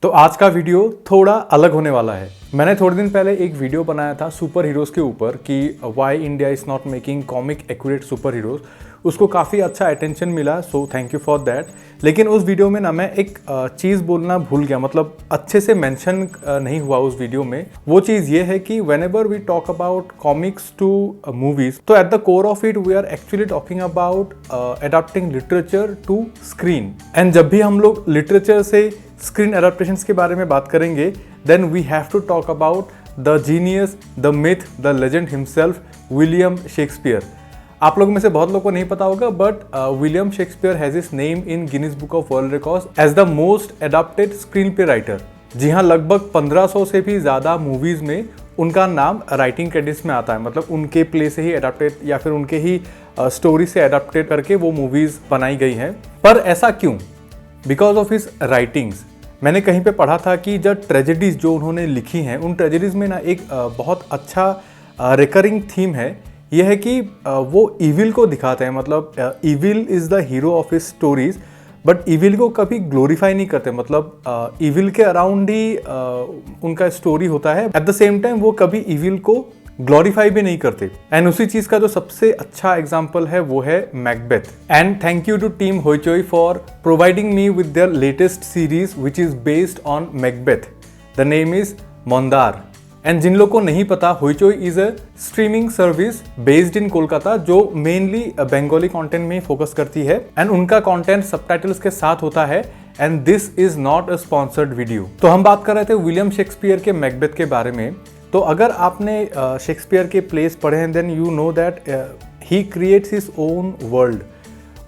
तो आज का वीडियो थोड़ा अलग होने वाला है। मैंने थोड़े दिन पहले एक वीडियो बनाया था सुपर हीरोज़ के ऊपर कि why India is not making comic accurate super heroes. उसको काफ़ी अच्छा अटेंशन मिला, so thank you for that. लेकिन उस वीडियो में ना मैं एक चीज़ बोलना भूल गया, मतलब अच्छे से मेंशन नहीं हुआ उस वीडियो में। वो चीज़ ये है कि whenever we talk about comics to movies, तो at the core of it we are actually talking about adopting literature to screen. And जब भी हम लोग लिटरेचर से स्क्रीन एडाप्टेशंस के बारे में बात करेंगे, then we have to talk about the genius, the myth, the legend himself, William Shakespeare. आप लोगों में से बहुत लोगों को नहीं पता होगा, but William Shakespeare has his name in Guinness book of world records as the most adapted screen play writer. जी हाँ, लगभग 1500 से भी ज़्यादा मूवीज़ में उनका नाम राइटिंग क्रेडिट्स में आता है। मतलब उनके प्ले से ही एडाप्टेड या फिर उनके ही स्टोरी से एडाप्टेड करके वो मूवीज़ बनाई गई हैं। पर ऐसा क्यों? Because of his writings. मैंने कहीं पे पढ़ा था कि जब ट्रेजेडीज़ जो उन्होंने लिखी हैं, उन ट्रेजेडीज़ में ना एक बहुत अच्छा रिकरिंग थीम है। यह है कि वो ईविल को दिखाते हैं, मतलब evil is the hero of his stories, but evil को कभी ग्लोरीफाई नहीं करते। मतलब ईविल के अराउंड ही उनका स्टोरी होता है। एट द सेम टाइम वो कभी ईविल को ग्लोरीफाई भी नहीं करते। एंड उसी चीज का जो सबसे अच्छा एग्जाम्पल है वो है Macbeth. And thank you to team Hoichoi for providing me with their latest series which is based on Macbeth. The name is Mandar. And जिन लोगों को नहीं पता, Hoichoi is a streaming service based in Kolkata जो मेनली बंगाली कंटेंट में फोकस करती है। And उनका कंटेंट सबटाइटल्स के साथ होता है। And this is not a sponsored video. तो हम बात कर रहे थे विलियम शेक्सपियर के मैकबेथ के बारे में। तो अगर आपने शेक्सपियर के प्लेस पढ़े हैं, then you know that he creates his own world.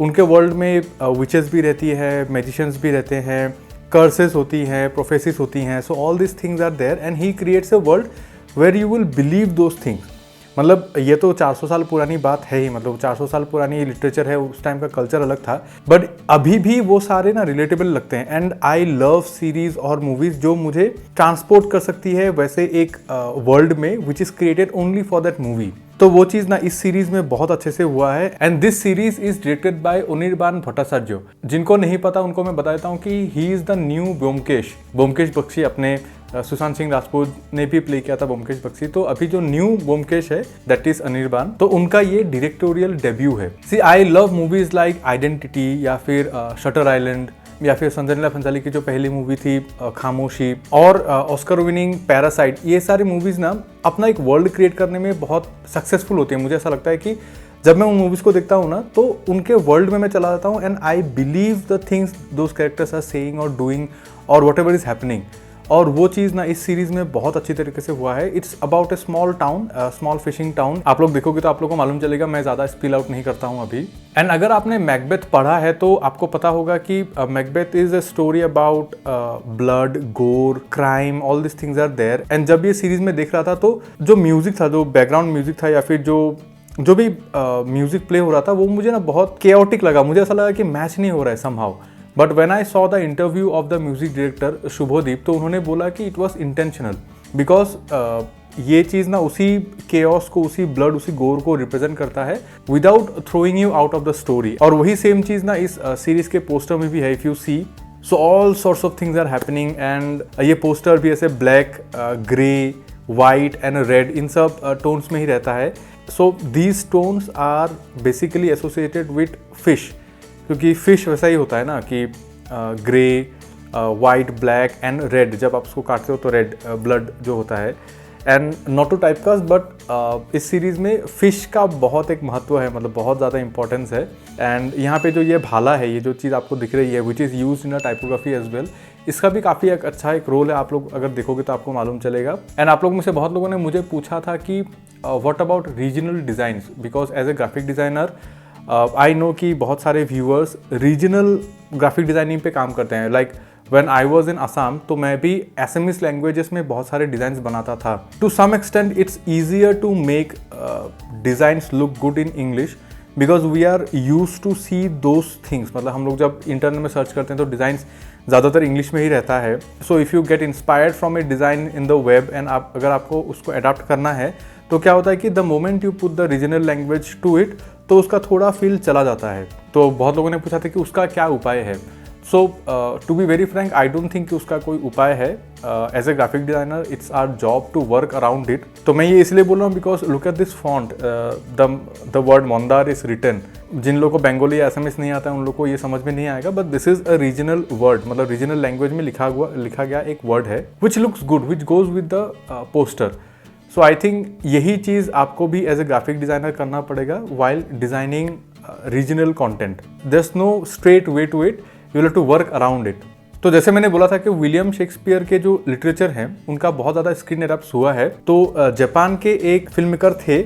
उनके वर्ल्ड में विचेस भी रहती है, मैजिशियंस भी रहते हैं, कर्सेस होती हैं, प्रोफेसिस होती हैं। So all this things are there and he creates a world where you will believe those things. मतलब ये तो 400 साल पुरानी बात है ही, मतलब 400 साल पुरानी लिटरेचर है, उस टाइम का कल्चर अलग था, बट अभी भी वो सारे ना रिलेटेबल लगते हैं। एंड आई लव सीरीज और मूवीज जो मुझे ट्रांसपोर्ट कर सकती है वैसे एक वर्ल्ड में which is created only for that movie. तो वो चीज़ ना इस सीरीज में बहुत अच्छे से हुआ है। And this series is directed by Anirban Bhattacharya. जिनको नहीं पता उनको मैं बताता हूँ कि he is the new Byomkesh Bakshi. अपने सुशांत सिंह राजपूत ने भी प्ले किया था ब्योमकेश बख्शी। तो अभी जो न्यू ब्योमकेश है दैट इज अनिर्बान, तो उनका ये डायरेक्टोरियल डेब्यू है। See I love movies like Identity या फिर शटर आइलैंड या फिर संजय लीला भंसाली की जो पहली मूवी थी खामोशी, और ऑस्कर विनिंग पैरासाइट। ये सारी मूवीज ना अपना एक वर्ल्ड क्रिएट करने में बहुत सक्सेसफुल होती है। मुझे ऐसा लगता है कि जब मैं उन मूवीज को देखता हूँ ना, तो उनके वर्ल्ड में मैं चला जाता हूँ and I believe the things those characters are saying और डूइंग और वट एवर इज हैपनिंग। और वो चीज़ ना इस सीरीज में बहुत अच्छी तरीके से हुआ है। It's about A small town, small fishing town. आप लोग देखोगे तो आप लोगों को मालूम चलेगा, मैं ज़्यादा स्पिल आउट नहीं करता हूँ अभी। एंड अगर आपने मैकबेथ पढ़ा है तो आपको पता होगा कि Macbeth is a story about blood, gore, crime, all this things are there. And जब ये सीरीज में देख रहा था तो जो म्यूजिक था, जो बैकग्राउंड म्यूजिक था या फिर जो भी म्यूजिक प्ले हो रहा था, वो मुझे ना बहुत केओटिक लगा। मुझे ऐसा लगा कि मैच नहीं हो रहा है somehow. But when I saw the interview of the music director Shubhodeep, तो उन्होंने बोला कि इट वॉज इंटेंशनल बिकॉज ये चीज़ ना उसी केओस को, उसी ब्लड, उसी गोर को रिप्रेजेंट करता है without throwing you out of the story. और वही सेम चीज़ ना इस सीरीज के पोस्टर में भी है। If you see, so all sorts of things are happening. And ये पोस्टर भी ऐसे black, grey, white and red, इन सब टोन्स में ही रहता है। So these tones are basically associated with fish, क्योंकि फिश वैसा ही होता है ना कि grey, white, black and red. जब आप उसको काटते हो तो रेड ब्लड जो होता है। And not to typecast, but इस सीरीज़ में फ़िश का बहुत एक महत्व है, मतलब बहुत ज़्यादा इंपॉर्टेंस है। एंड यहाँ पे जो ये भाला है, ये जो चीज़ आपको दिख रही है, which is use in a typography as well, इसका भी काफ़ी एक अच्छा एक रोल है। आप लोग अगर देखोगे तो आपको मालूम चलेगा। एंड आप लोगों में से बहुत लोगों ने मुझे पूछा था कि what about regional designs, because as a graphic designer I know कि बहुत सारे व्यूअर्स रीजनल ग्राफिक डिज़ाइनिंग पे काम करते हैं। Like when I was in Assam, तो मैं भी एसएमएस लैंग्वेजेस में बहुत सारे डिज़ाइंस बनाता था। To some extent it's easier to make designs look good in English because we are use to see those things. मतलब हम लोग जब इंटरनेट में सर्च करते हैं तो डिज़ाइंस ज़्यादातर इंग्लिश में ही रहता है। So if you get inspired from A design in the web and अगर आपको उसको अडॉप्ट करना है, तो क्या होता है कि the moment you put the regional language to it, तो उसका थोड़ा फील चला जाता है। तो बहुत लोगों ने पूछा था कि उसका क्या उपाय है। So to be very frank, I don't think कि उसका कोई उपाय है। As a graphic designer it's our job to work around it. तो मैं ये इसलिए बोल रहा हूँ because look at this font, the word Mandar is written. जिन लोगों को बंगाली या असमिस नहीं आता है उन लोगों को ये समझ में नहीं आएगा, but this is a regional word, मतलब रीजनल लैंग्वेज में लिखा गया एक वर्ड है which looks good, which goes with the poster. So I think यही चीज़ आपको भी एज ए ग्राफिक डिजाइनर करना पड़ेगा while designing regional content. There is no straight way to it, you will have to work around it. तो जैसे मैंने बोला था कि विलियम शेक्सपियर के जो लिटरेचर हैं उनका बहुत ज़्यादा स्क्रीन एडप्ट हुआ है। तो जापान के एक फिल्म मेकर थे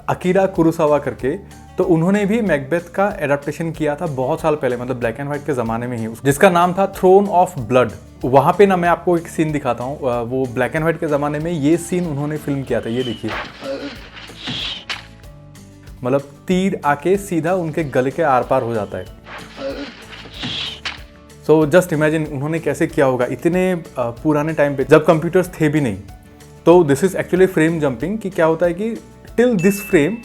अकीरा कुरोसावा करके, तो उन्होंने भी मैकबेथ का एडाप्टेशन किया था बहुत साल पहले, मतलब ब्लैक एंड व्हाइट के ज़माने में ही, जिसका नाम था थ्रोन ऑफ ब्लड। वहाँ पे ना मैं आपको एक सीन दिखाता हूँ, वो ब्लैक एंड व्हाइट के ज़माने में ये सीन उन्होंने फिल्म किया था। ये देखिए, मतलब तीर आके सीधा उनके गले के आर पार हो जाता है। सो जस्ट इमेजिन उन्होंने कैसे किया होगा इतने पुराने टाइम पे जब कंप्यूटर्स थे भी नहीं। तो this is actually frame jumping, कि क्या होता है कि till this frame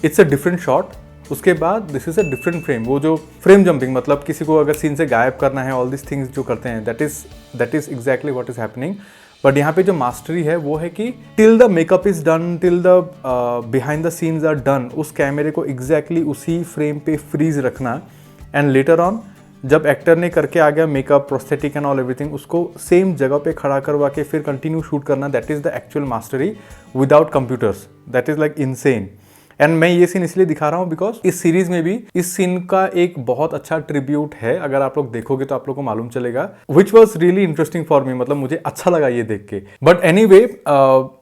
it's a different shot, उसके बाद this is a different frame. वो जो फ्रेम जंपिंग मतलब किसी को अगर सीन से गायब करना है, ऑल दिस थिंग्स जो करते हैं, that is exactly what is happening. But यहाँ पे जो मास्टरी है वो है कि till the makeup is done, till the behind the scenes are done, उस कैमरे को एग्जैक्टली उसी फ्रेम पे फ्रीज रखना, एंड लेटर ऑन जब एक्टर ने करके आ गया makeup, prosthetic and all everything, उसको सेम जगह पे खड़ा करवा के फिर कंटिन्यू शूट करना, that is the actual mastery without computers. That is like insane. And मैं ये सीन इसलिए दिखा रहा हूँ बिकॉज इस सीरीज में भी इस सीन का एक बहुत अच्छा ट्रिब्यूट है। अगर आप लोग देखोगे तो आप लोग को मालूम चलेगा, which was really interesting for me, मतलब मुझे अच्छा लगा ये देख के। बट एनीवे,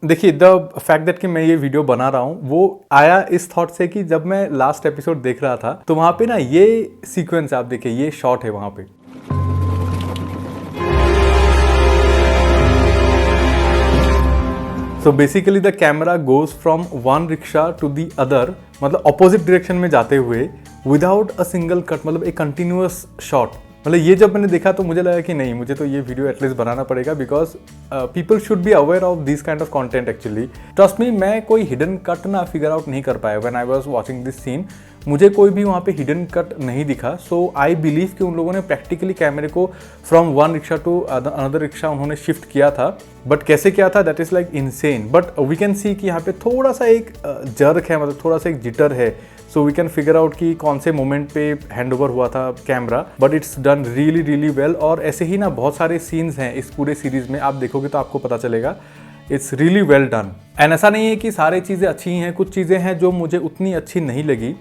देखिए द फैक्ट दैट कि मैं ये वीडियो बना रहा हूँ वो आया इस थॉट से कि जब मैं लास्ट एपिसोड देख रहा था तो वहां पे ना ये सीक्वेंस आप देखिए, ये शॉट है वहां पे। So basically the camera goes from one rickshaw to the other, मतलब अपोजिट डायरेक्शन में जाते हुए विदाउट अ सिंगल कट, मतलब एक कंटिन्यूअस शॉट। मतलब ये जब मैंने देखा तो मुझे लगा कि नहीं, मुझे तो ये वीडियो एटलीस्ट बनाना पड़ेगा because people should be aware of this kind of content actually. Trust me, मैं कोई हिडन कट ना फिगर आउट नहीं कर पाया when I was watching this scene. मुझे कोई भी वहाँ पे हिडन कट नहीं दिखा। सो आई बिलीव कि उन लोगों ने प्रैक्टिकली कैमरे को from one rickshaw to another rickshaw उन्होंने शिफ्ट किया था। बट कैसे किया था that is like insane. But we can see कि यहाँ पे थोड़ा सा एक जर्क है, मतलब थोड़ा सा एक जिटर है। So we can figure out कि कौन से मोमेंट पे हैंड ओवर हुआ था camera, but it's done really really well. और ऐसे ही ना बहुत सारे सीन्स हैं इस पूरे सीरीज में, आप देखोगे तो आपको पता चलेगा it's really well done. And ऐसा नहीं है कि सारी चीज़ें अच्छी हैं, कुछ चीज़ें हैं जो मुझे उतनी अच्छी नहीं लगी।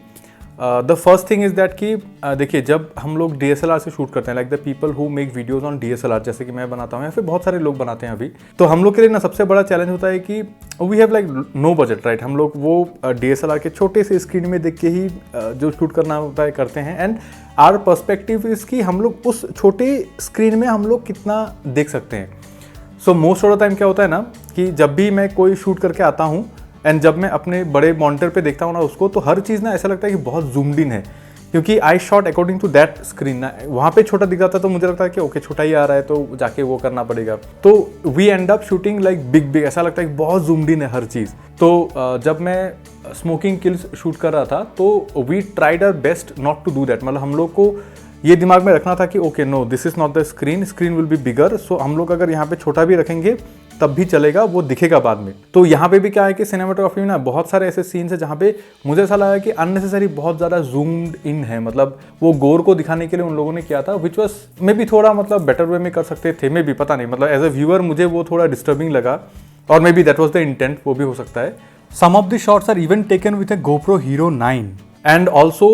The first thing is that कि देखिए, जब हम लोग DSLR से शूट करते हैं, like the people who make videos on DSLR, जैसे कि मैं बनाता हूँ या फिर बहुत सारे लोग बनाते हैं अभी, तो हम लोग के लिए ना सबसे बड़ा चैलेंज होता है कि we have like no budget, right. हम लोग वो DSLR के छोटे से स्क्रीन में देख के ही जो शूट करना होता है करते हैं। एंड आवर पर्सपेक्टिव इज कि हम लोग उस छोटे स्क्रीन में हम लोग कितना देख सकते हैं। So most of the time क्या होता है ना कि जब भी मैं कोई शूट करके आता हूँ एंड जब मैं अपने बड़े मॉनिटर पे देखता हूँ ना उसको, तो हर चीज़ ना ऐसा लगता है कि बहुत जूम्ड इन है, क्योंकि I shot according to that screen ना। वहाँ पे छोटा दिख जाता है तो मुझे लगता है कि ओके छोटा ही आ रहा है तो जाके वो करना पड़ेगा। तो we end up shooting like big, ऐसा लगता है कि बहुत जूम्ड इन है हर चीज़। तो जब मैं स्मोकिंग किल्स शूट कर रहा था तो we tried our best not to do that. मतलब हम लोग को ये दिमाग में रखना था कि okay no, this is not the screen, screen will be bigger. So हम लोग अगर यहाँ पे छोटा भी रखेंगे तब भी चलेगा, वो दिखेगा बाद में। तो यहाँ पे भी क्या है कि सिनेमेटोग्राफी में ना बहुत सारे ऐसे सीन्स है जहाँ पे मुझे ऐसा लगा कि अननेसेसरी बहुत ज़्यादा जूम्ड इन है। मतलब वो गोर को दिखाने के लिए उन लोगों ने किया था, विच वॉज मे बी थोड़ा मतलब बेटर वे में कर सकते थे, मे बी, पता नहीं। मतलब एज अ व्यूअर मुझे वो थोड़ा डिस्टर्बिंग लगा, और maybe that was the intent, वो भी हो सकता है। Some of the shots are even taken with a GoPro Hero 9। And also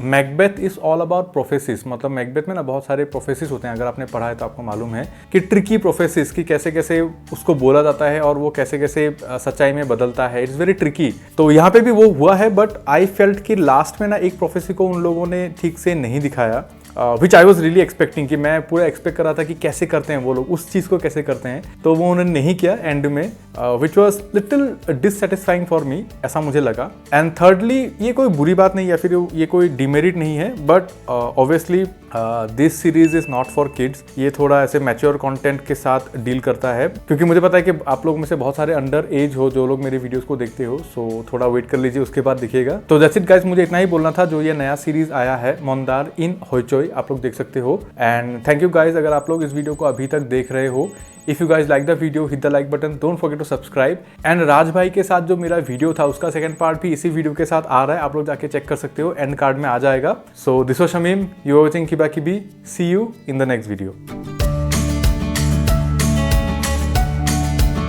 Macbeth is all about prophecies. मतलब मैकबेथ में ना बहुत सारे प्रोफेसिस होते हैं, अगर आपने पढ़ा है तो आपको मालूम है कि ट्रिकी प्रोफेसिस की कैसे कैसे उसको बोला जाता है और वो कैसे कैसे सच्चाई में बदलता है। It's very tricky. तो यहाँ पे भी वो हुआ है, बट आई फेल्ट कि लास्ट में ना एक प्रोफेसी को उन लोगों ने ठीक से नहीं दिखाया, विच आई वॉज रियली एक्सपेक्टिंग, कि मैं पूरा एक्सपेक्ट कर रहा था कि कैसे करते हैं वो लोग, उस चीज़ को कैसे करते हैं, तो वो उन्होंने नहीं किया एंड में। Which was little dissatisfying for me, ऐसा मुझे लगा। एंड थर्डली, ये कोई बुरी बात नहीं या फिर ये कोई डिमेरिट नहीं है, but obviously this series is not for kids. ये थोड़ा ऐसे मैच्योर कंटेंट के साथ डील करता है, क्योंकि मुझे पता है कि आप लोग में से बहुत सारे अंडर एज हो जो लोग मेरे वीडियोस को देखते हो, सो थोड़ा वेट कर लीजिए, उसके बाद दिखेगा। तो दैट्स इट गाइस, मुझे इतना ही बोलना था। जो ये नया सीरीज आया है मोन्दार इन होइचोई, आप लोग देख सकते हो। एंड थैंक यू गाइस अगर आप लोग इस वीडियो को अभी तक देख रहे हो। If you guys like the video, hit the like button, don't forget to subscribe. And Raj भाई के साथ जो मेरा वीडियो था उसका सेकंड पार्ट भी इसी वीडियो के साथ आ रहा है, आप लोग जाके चेक कर सकते हो, एंड कार्ड में आ जाएगा। So this was Shamim, you are watching किबा किबी। See you in the next video.